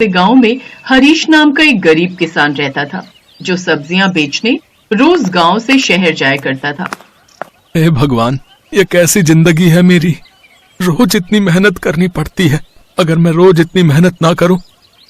गांव में हरीश नाम का एक गरीब किसान रहता था, जो सब्जियां बेचने रोज गांव से शहर जाया करता था। हे भगवान, ये कैसी जिंदगी है मेरी। रोज इतनी मेहनत करनी पड़ती है। अगर मैं रोज इतनी मेहनत ना करूं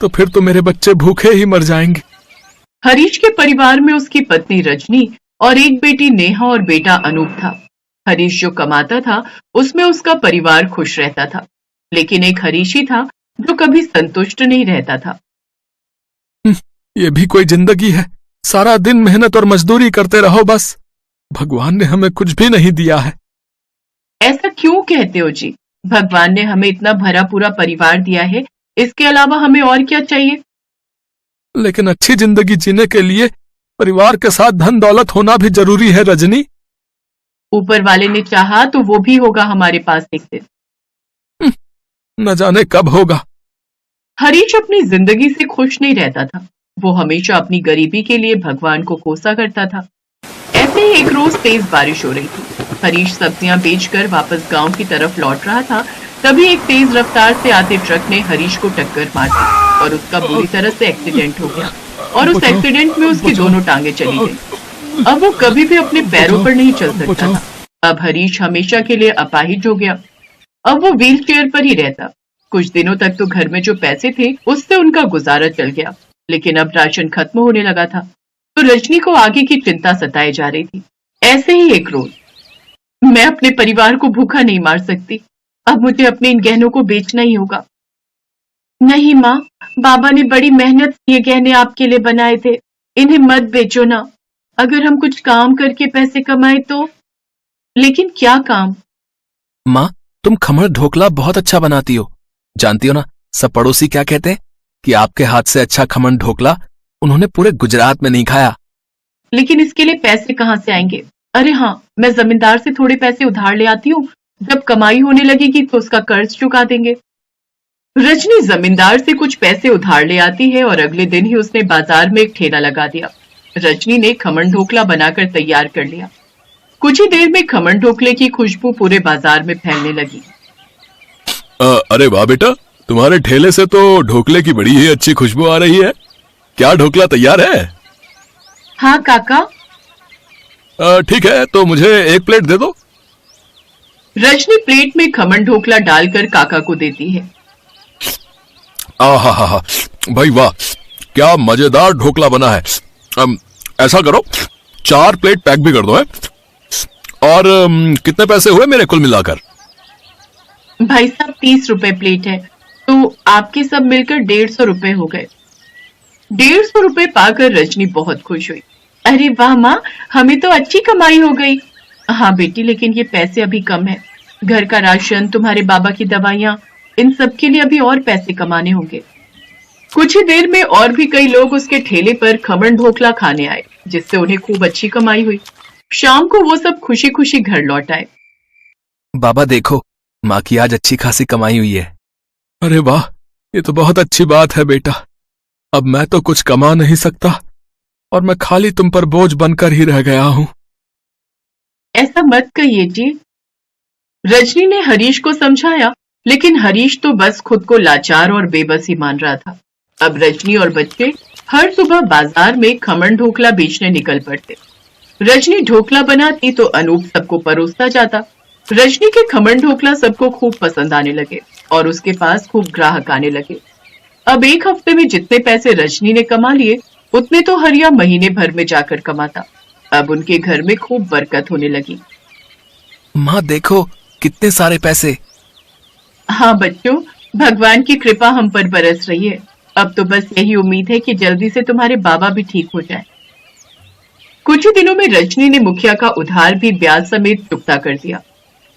तो फिर तो मेरे बच्चे भूखे ही मर जाएंगे। हरीश के परिवार में उसकी पत्नी रजनी और एक बेटी नेहा और बेटा अनूप था। हरीश जो कमाता था उसमें उसका परिवार खुश रहता था, लेकिन एक हरीश ही था जो कभी संतुष्ट नहीं रहता था। ये भी कोई जिंदगी है? सारा दिन मेहनत और मजदूरी करते रहो बस। भगवान ने हमें कुछ भी नहीं दिया है। ऐसा क्यों कहते हो जी? भगवान ने हमें इतना भरा पूरा परिवार दिया है, इसके अलावा हमें और क्या चाहिए? लेकिन अच्छी जिंदगी जीने के लिए परिवार के साथ धन दौलत होना भी जरूरी है रजनी। ऊपर वाले ने चाहा तो वो भी होगा हमारे पास एक दिन। न जाने कब होगा। हरीश अपनी जिंदगी से खुश नहीं रहता था। वो हमेशा अपनी गरीबी के लिए भगवान को कोसा करता था। ऐसे ही एक रोज तेज बारिश हो रही थी। हरीश सब्जियां बेचकर वापस गांव की तरफ लौट रहा था, तभी एक तेज रफ्तार से आते ट्रक ने हरीश को टक्कर मार दी और उसका बुरी तरह से एक्सीडेंट हो गया और उस एक्सीडेंट में उसकी दोनों टांगे चली गई। अब वो कभी भी अपने पैरों पर नहीं चल सकता था। अब हरीश हमेशा के लिए अपाहिज हो गया। अब वो व्हील चेयर पर ही रहता। कुछ दिनों तक तो घर में जो पैसे थे उससे उनका गुजारा चल गया, लेकिन अब राशन खत्म होने लगा था, तो रजनी को आगे की चिंता सताए जा रही थी। ऐसे ही एक रोज, मैं अपने परिवार को भूखा नहीं मार सकती। अब मुझे अपने इन गहनों को बेचना ही होगा। नहीं माँ, बाबा ने बड़ी मेहनत से ये गहने आपके लिए बनाए थे, इन्हें मत बेचो ना। अगर हम कुछ काम करके पैसे कमाए तो। लेकिन क्या काम? माँ, तुम खमण ढोकला बहुत अच्छा बनाती हो। जानती हो ना, सब पड़ोसी क्या कहते हैं कि आपके हाथ से अच्छा खमण ढोकला उन्होंने पूरे गुजरात में नहीं खाया। लेकिन इसके लिए पैसे कहाँ से आएंगे? अरे हाँ, मैं जमींदार से थोड़े पैसे उधार ले आती हूँ, जब कमाई होने लगेगी तो उसका कर्ज चुका देंगे। रजनी जमींदार से कुछ पैसे उधार ले आती है और अगले दिन ही उसने बाजार में एक ठेला लगा दिया। रजनी ने खमण ढोकला बनाकर तैयार कर लिया। कुछ ही देर में खमण ढोकले की खुशबू पूरे बाजार में फैलने लगी। अरे वाह बेटा, तुम्हारे ठेले से तो ढोकले की बड़ी ही अच्छी खुशबू आ रही है। क्या ढोकला तैयार है? हाँ काका। ठीक है, तो मुझे एक प्लेट दे दो। रजनी प्लेट में खमण ढोकला डालकर काका को देती है। आहा, भाई वाह, क्या मजेदार ढोकला बना है। ऐसा करो, 4 प्लेट पैक भी कर दो है। और कितने पैसे हुए मेरे कुल मिलाकर? भाई साहब 30 रुपए प्लेट है, तो आपके सब मिलकर 150 रुपए हो गए। 150 रुपए पाकर रजनी बहुत खुश हुई। अरे वाह माँ, हमें तो अच्छी कमाई हो गई। हाँ बेटी, लेकिन ये पैसे अभी कम है। घर का राशन, तुम्हारे बाबा की दवाइयाँ, इन सब के लिए अभी और पैसे कमाने होंगे। कुछ ही देर में और भी कई लोग उसके ठेले पर खमण ढोकला खाने आए, जिससे उन्हें खूब अच्छी कमाई हुई। शाम को वो सब खुशी खुशी घर लौट आए। बाबा देखो, माँ की आज अच्छी खासी कमाई हुई है। अरे वाह, ये तो बहुत अच्छी बात है बेटा। अब मैं तो कुछ कमा नहीं सकता और मैं खाली तुम पर बोझ बनकर ही रह गया हूं। ऐसा मत कहिए जी। रजनी ने हरीश को समझाया, लेकिन हरीश तो बस खुद को लाचार और बेबस ही मान रहा था। अब रजनी और बच्चे हर सुबह बाजार में खमण ढोकला बेचने निकल पड़ते। रजनी ढोकला बनाती तो अनूप सबको परोसता जाता। रजनी के खमण ढोकला सबको खूब पसंद आने लगे और उसके पास खूब ग्राहक आने लगे। अब एक हफ्ते में जितने पैसे रजनी ने कमा लिए, उतने तो हरिया महीने भर में जाकर कमाता। अब उनके घर में खूब बरकत होने लगी। माँ देखो, कितने सारे पैसे। हाँ बच्चों, भगवान की कृपा हम पर बरस रही है। अब तो बस यही उम्मीद है कि जल्दी से तुम्हारे बाबा भी ठीक हो जाएं। कुछ ही दिनों में रजनी ने मुखिया का उधार भी ब्याज समेत चुकता कर दिया।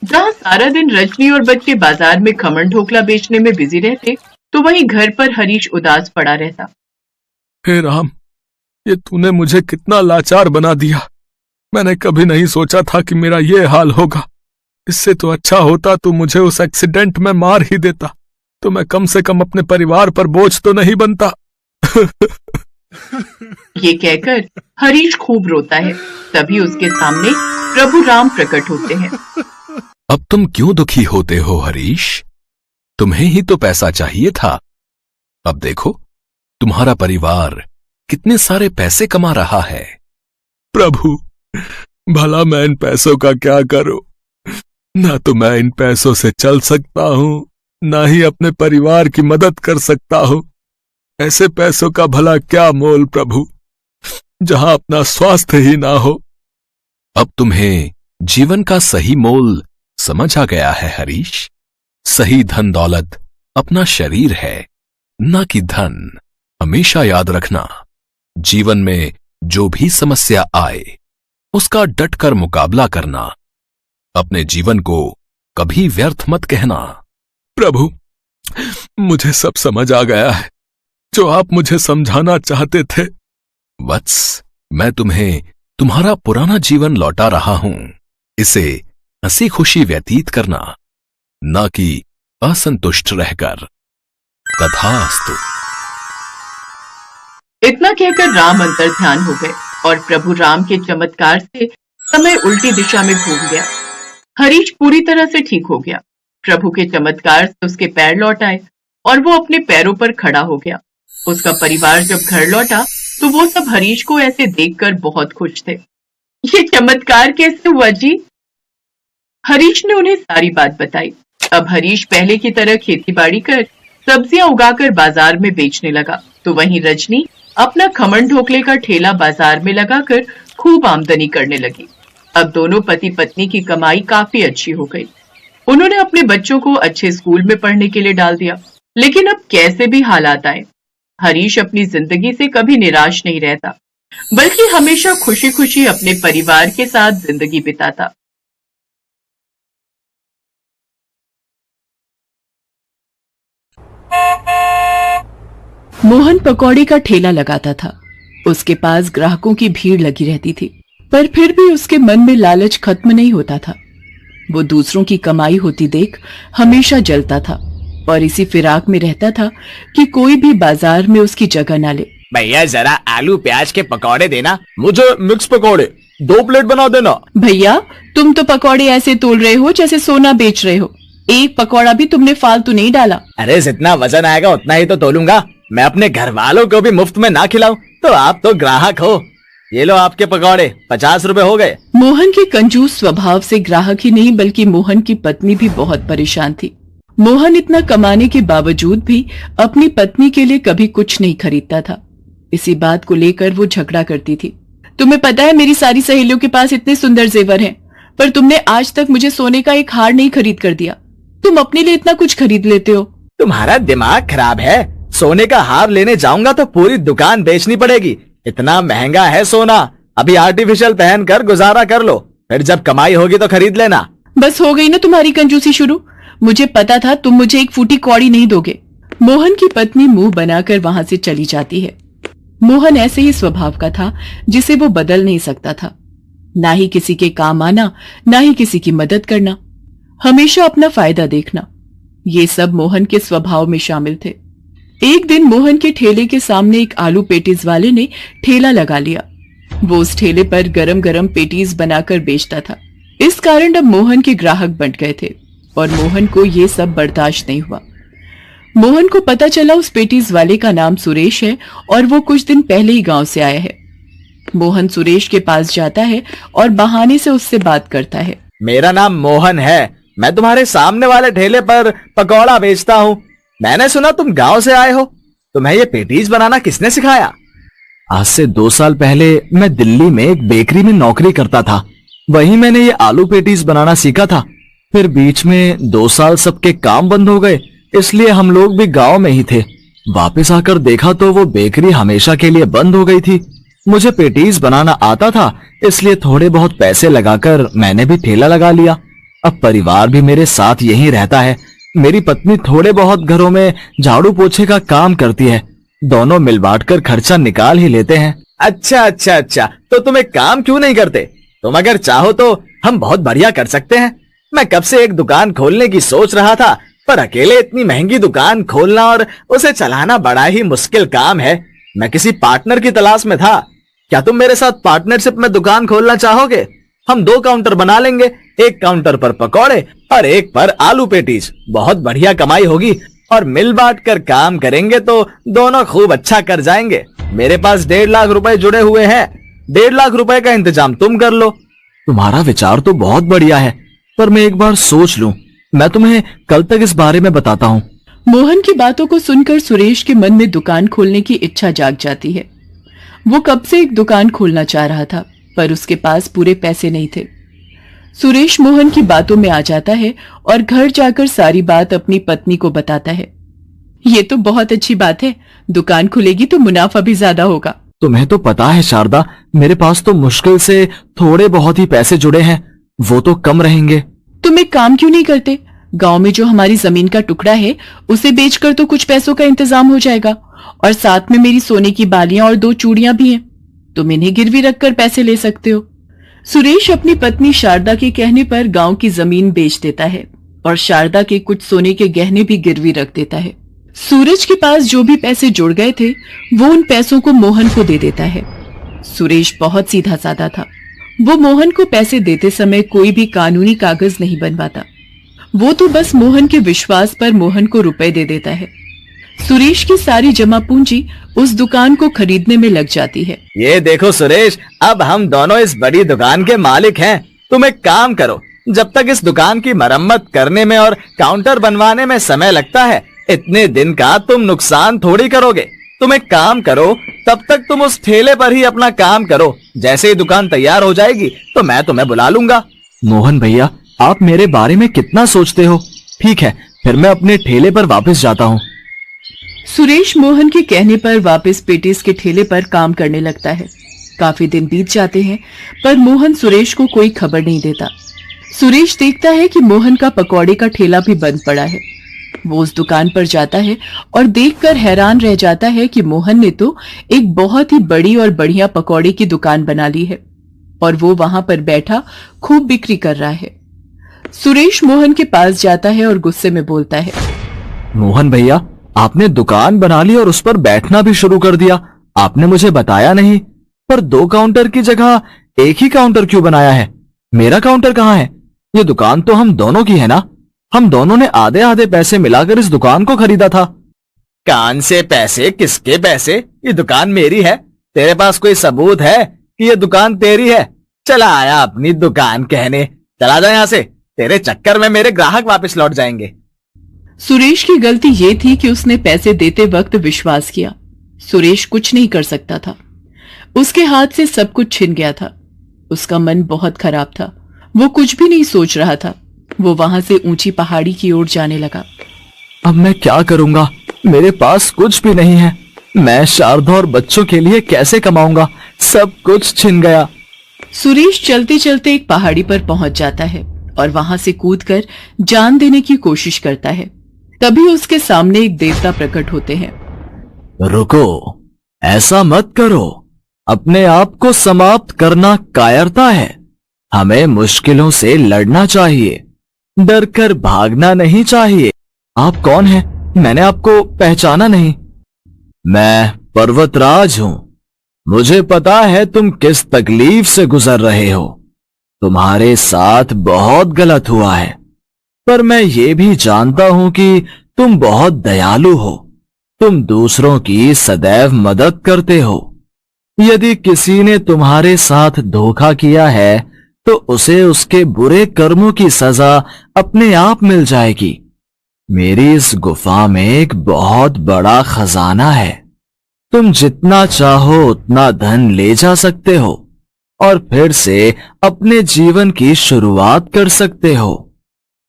जहाँ सारा दिन रजनी और बच्चे बाजार में खमण ढोकला बेचने में बिजी रहते, तो वहीं घर पर हरीश उदास पड़ा रहता। हे राम, ये तूने मुझे कितना लाचार बना दिया। मैंने कभी नहीं सोचा था कि मेरा ये हाल होगा। इससे तो अच्छा होता तू मुझे उस एक्सीडेंट में मार ही देता, तो मैं कम से कम अपने परिवार पर बोझ तो नहीं बनता। ये कहकर हरीश खूब रोता है। तभी उसके सामने प्रभु राम प्रकट होते हैं। अब तुम क्यों दुखी होते हो हरीश? तुम्हें ही तो पैसा चाहिए था। अब देखो तुम्हारा परिवार कितने सारे पैसे कमा रहा है। प्रभु, भला मैं इन पैसों का क्या करूं? ना तो मैं इन पैसों से चल सकता हूं, ना ही अपने परिवार की मदद कर सकता हूं। ऐसे पैसों का भला क्या मोल प्रभु, जहां अपना स्वास्थ्य ही ना हो। अब तुम्हें जीवन का सही मोल समझ आ गया है हरीश। सही धन दौलत अपना शरीर है, ना कि धन। हमेशा याद रखना, जीवन में जो भी समस्या आए उसका डटकर मुकाबला करना। अपने जीवन को कभी व्यर्थ मत कहना। प्रभु, मुझे सब समझ आ गया है जो आप मुझे समझाना चाहते थे। वत्स, मैं तुम्हें तुम्हारा पुराना जीवन लौटा रहा हूं। इसे हंसी खुशी व्यतीत करना, ना कि असंतुष्ट रहकर। तथास्तु। इतना कहकर राम अंतर्ध्यान हो गए और प्रभु राम के चमत्कार से समय उल्टी दिशा में घूम गया। हरीश पूरी तरह से ठीक हो गया। प्रभु के चमत्कार से उसके पैर लौट आए और वो अपने पैरों पर खड़ा हो गया। उसका परिवार जब घर लौटा तो वो सब हरीश को ऐसे देखकर बहुत खुश थे। ये चमत्कार कैसे हुआ जी? हरीश ने उन्हें सारी बात बताई। अब हरीश पहले की तरह खेतीबाड़ी कर सब्जियां उगाकर बाजार में बेचने लगा, तो वहीं रजनी अपना खमन ढोकले का ठेला बाजार में लगाकर खूब आमदनी करने लगी। अब दोनों पति पत्नी की कमाई काफी अच्छी हो गई। उन्होंने अपने बच्चों को अच्छे स्कूल में पढ़ने के लिए डाल दिया। लेकिन अब कैसे भी हालात आए, हरीश अपनी जिंदगी से कभी निराश नहीं रहता, बल्कि हमेशा खुशी खुशी अपने परिवार के साथ जिंदगी बिताता। मोहन पकौड़े का ठेला लगाता था। उसके पास ग्राहकों की भीड़ लगी रहती थी, पर फिर भी उसके मन में लालच खत्म नहीं होता था। वो दूसरों की कमाई होती देख हमेशा जलता था और इसी फिराक में रहता था कि कोई भी बाजार में उसकी जगह ना ले। भैया जरा आलू प्याज के पकौड़े देना। मुझे मिक्स पकौड़े 2 प्लेट बना देना। भैया, तुम तो पकौड़े ऐसे तोल रहे हो जैसे सोना बेच रहे हो। एक पकौड़ा भी तुमने फालतू नहीं डाला। अरे जितना वजन आएगा उतना ही तो तोलूंगा। मैं अपने घर वालों को भी मुफ्त में ना खिलाऊं तो आप तो ग्राहक हो। ये लो आपके पकौड़े, 50 रुपए हो गए। मोहन के कंजूस स्वभाव से ग्राहक ही नहीं बल्कि मोहन की पत्नी भी बहुत परेशान थी। मोहन इतना कमाने के बावजूद भी अपनी पत्नी के लिए कभी कुछ नहीं खरीदता था। इसी बात को लेकर वो झगड़ा करती थी। तुम्हें पता है मेरी सारी सहेलियों के पास इतने सुंदर जेवर हैं, पर तुमने आज तक मुझे सोने का एक हार नहीं खरीद कर दिया। तुम अपने लिए इतना कुछ खरीद लेते हो। तुम्हारा दिमाग खराब है। सोने का हार लेने जाऊंगा तो पूरी दुकान बेचनी पड़ेगी। इतना महंगा है सोना। अभी आर्टिफिशियल पहन कर गुजारा कर लो, फिर जब कमाई होगी तो खरीद लेना। बस हो गई ना तुम्हारी कंजूसी शुरू। मुझे पता था तुम मुझे एक फूटी कौड़ी नहीं दोगे। मोहन की पत्नी मुंह बनाकर वहां से चली जाती है। मोहन ऐसे ही स्वभाव का था जिसे वो बदल नहीं सकता था। ना ही किसी के काम आना, ना ही किसी की मदद करना, हमेशा अपना फायदा देखना, ये सब मोहन के स्वभाव में शामिल थे। एक दिन मोहन के ठेले के सामने एक आलू पेटीज वाले ने ठेला लगा लिया। वो उस ठेले पर गरम गरम पेटीज बनाकर बेचता था। इस कारण अब मोहन के ग्राहक बंट गए थे और मोहन को ये सब बर्दाश्त नहीं हुआ। मोहन को पता चला उस पेटीज वाले का नाम सुरेश है और वो कुछ दिन पहले ही गांव से आया है। मोहन सुरेश के पास जाता है और बहाने से उससे बात करता है। मेरा नाम मोहन है, मैं तुम्हारे सामने वाले ठेले पर पकौड़ा बेचता हूँ। मैंने सुना तुम गांव से आए हो, तुम्हें ये पेटीज बनाना किसने सिखाया? आज से 2 साल पहले मैं दिल्ली में एक बेकरी में नौकरी करता था। वहीं मैंने ये आलू पेटीज बनाना सीखा था। फिर बीच में 2 साल सबके काम बंद हो गए, इसलिए हम लोग भी गांव में ही थे। वापस आकर देखा तो वो बेकरी हमेशा के लिए बंद हो गई थी। मुझे पेटीज बनाना आता था, इसलिए थोड़े बहुत पैसे लगाकर मैंने भी ठेला लगा लिया। अब परिवार भी मेरे साथ यहीं रहता है। मेरी पत्नी थोड़े बहुत घरों में झाड़ू पोछे का काम करती है। दोनों मिल बांट कर खर्चा निकाल ही लेते हैं। अच्छा, तो तुम एक काम क्यों नहीं करते? तुम अगर चाहो तो हम बहुत बढ़िया कर सकते हैं। मैं कब से एक दुकान खोलने की सोच रहा था, पर अकेले इतनी महंगी दुकान खोलना और उसे चलाना बड़ा ही मुश्किल काम है। मैं किसी पार्टनर की तलाश में था। क्या तुम मेरे साथ पार्टनरशिप में दुकान खोलना चाहोगे? हम 2 काउंटर बना लेंगे, एक काउंटर पर पकौड़े और एक पर आलू पेटीज। बहुत बढ़िया कमाई होगी और मिल बांट कर काम करेंगे तो दोनों खूब अच्छा कर जाएंगे। मेरे पास 1.5 लाख रुपए जुड़े हुए हैं, 1.5 लाख रुपए का इंतजाम तुम कर लो। तुम्हारा विचार तो बहुत बढ़िया है, पर मैं एक बार सोच लूं। मैं तुम्हें कल तक इस बारे में बताता हूँ। मोहन की बातों को सुनकर सुरेश के मन में दुकान खोलने की इच्छा जाग जाती है। वो कब से एक दुकान खोलना चाह रहा था, पर उसके पास पूरे पैसे नहीं थे। सुरेश मोहन की बातों में आ जाता है और घर जाकर सारी बात अपनी पत्नी को बताता है। ये तो बहुत अच्छी बात है, दुकान खुलेगी तो मुनाफा भी ज्यादा होगा। तुम्हें तो पता है शारदा, मेरे पास तो मुश्किल से थोड़े बहुत ही पैसे जुड़े हैं, वो तो कम रहेंगे। तुम एक काम क्यों नहीं करते? गांव में जो हमारी जमीन का टुकड़ा है उसे बेचकर तो कुछ पैसों का इंतजाम हो जाएगा, और साथ में मेरी सोने की बालियां और 2 चूड़ियां भी हैं। तुम इन्हें गिरवी रखकर पैसे ले सकते हो। सुरेश अपनी पत्नी शारदा के कहने पर गांव की जमीन बेच देता है और शारदा के कुछ सोने के गहने भी गिरवी रख देता है। सूरज के पास जो भी पैसे जुड़ गए थे वो उन पैसों को मोहन को दे देता है। सुरेश बहुत सीधा साधा था। वो मोहन को पैसे देते समय कोई भी कानूनी कागज नहीं बनवाता। वो तो बस मोहन के विश्वास पर मोहन को रुपए दे देता है। सुरेश की सारी जमा पूंजी उस दुकान को खरीदने में लग जाती है। ये देखो सुरेश, अब हम दोनों इस बड़ी दुकान के मालिक हैं। तुम एक काम करो, जब तक इस दुकान की मरम्मत करने में और काउंटर बनवाने में समय लगता है, इतने दिन का तुम नुकसान थोड़ी करोगे। तुम एक काम करो, तब तक तुम उस ठेले पर ही अपना काम करो। जैसे ही दुकान तैयार हो जाएगी तो मैं तुम्हें बुला लूंगा। मोहन भैया, आप मेरे बारे में कितना सोचते हो। ठीक है, फिर मैं अपने ठेले पर वापस जाता हूँ। सुरेश मोहन के कहने पर वापस पेटीज के ठेले पर काम करने लगता है। काफी दिन बीत जाते हैं, पर मोहन सुरेश को कोई खबर नहीं देता। सुरेश देखता है कि मोहन का पकौड़े का ठेला भी बंद पड़ा है। वो उस दुकान पर जाता है और देखकर हैरान रह जाता है कि मोहन ने तो एक बहुत ही बड़ी और बढ़िया पकौड़े की दुकान बना ली है और वो वहां पर बैठा खूब बिक्री कर रहा है। सुरेश मोहन के पास जाता है और गुस्से में बोलता है, मोहन भैया, आपने दुकान बना ली और उस पर बैठना भी शुरू कर दिया। आपने मुझे बताया नहीं। पर 2 काउंटर की जगह एक ही काउंटर क्यों बनाया है? मेरा काउंटर कहाँ है? ये दुकान तो हम दोनों की है ना? हम दोनों ने आधे आधे पैसे मिलाकर इस दुकान को खरीदा था। कान से पैसे? किसके पैसे? ये दुकान मेरी है। तेरे पास कोई सबूत है कि ये दुकान तेरी है? चला आया अपनी दुकान कहने। चला जा यहाँ से, तेरे चक्कर में मेरे ग्राहक वापस लौट जाएंगे। सुरेश की गलती ये थी कि उसने पैसे देते वक्त विश्वास किया। सुरेश कुछ नहीं कर सकता था। उसके हाथ से सब कुछ छिन गया था। उसका मन बहुत खराब था। वो कुछ भी नहीं सोच रहा था। वो वहां से ऊंची पहाड़ी की ओर जाने लगा। अब मैं क्या करूंगा? मेरे पास कुछ भी नहीं है। मैं शारदा और बच्चों के लिए कैसे कमाऊंगा? सब कुछ छिन गया। सुरेश चलते चलते एक पहाड़ी पर पहुंच जाता है और वहां से कूदकर जान देने की कोशिश करता है। तभी उसके सामने एक देवता प्रकट होते हैं। रुको, ऐसा मत करो। अपने आप को समाप्त करना कायरता है। हमें मुश्किलों से लड़ना चाहिए, डर कर भागना नहीं चाहिए। आप कौन हैं? मैंने आपको पहचाना नहीं। मैं पर्वतराज हूं। मुझे पता है तुम किस तकलीफ से गुजर रहे हो। तुम्हारे साथ बहुत गलत हुआ है, पर मैं ये भी जानता हूं कि तुम बहुत दयालु हो। तुम दूसरों की सदैव मदद करते हो। यदि किसी ने तुम्हारे साथ धोखा किया है तो उसे उसके बुरे कर्मों की सजा अपने आप मिल जाएगी। मेरी इस गुफा में एक बहुत बड़ा खजाना है। तुम जितना चाहो उतना धन ले जा सकते हो और फिर से अपने जीवन की शुरुआत कर सकते हो।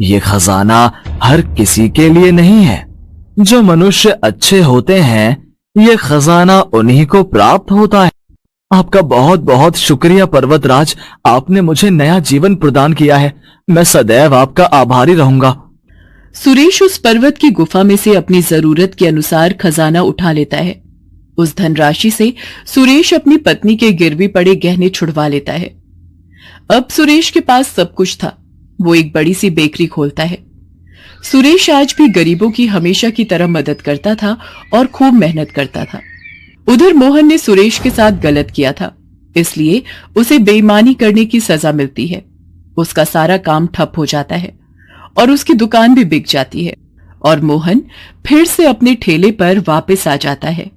ये खजाना हर किसी के लिए नहीं है। जो मनुष्य अच्छे होते हैं, ये खजाना उन्हीं को प्राप्त होता है। आपका बहुत बहुत शुक्रिया पर्वतराज। आपने मुझे नया जीवन प्रदान किया है। मैं सदैव आपका आभारी रहूंगा। सुरेश उस पर्वत की गुफा में से अपनी जरूरत के अनुसार खजाना उठा लेता है। उस धनराशि से सुरेश अपनी पत्नी के गिरवी पड़े गहने छुड़वा लेता है। अब सुरेश के पास सब कुछ था। वो एक बड़ी सी बेकरी खोलता है। सुरेश आज भी गरीबों की हमेशा की तरह मदद करता था और खूब मेहनत करता था। उधर मोहन ने सुरेश के साथ गलत किया था, इसलिए उसे बेईमानी करने की सजा मिलती है। उसका सारा काम ठप हो जाता है और उसकी दुकान भी बिक जाती है। और मोहन फिर से अपने ठेले पर वापस आ जाता है।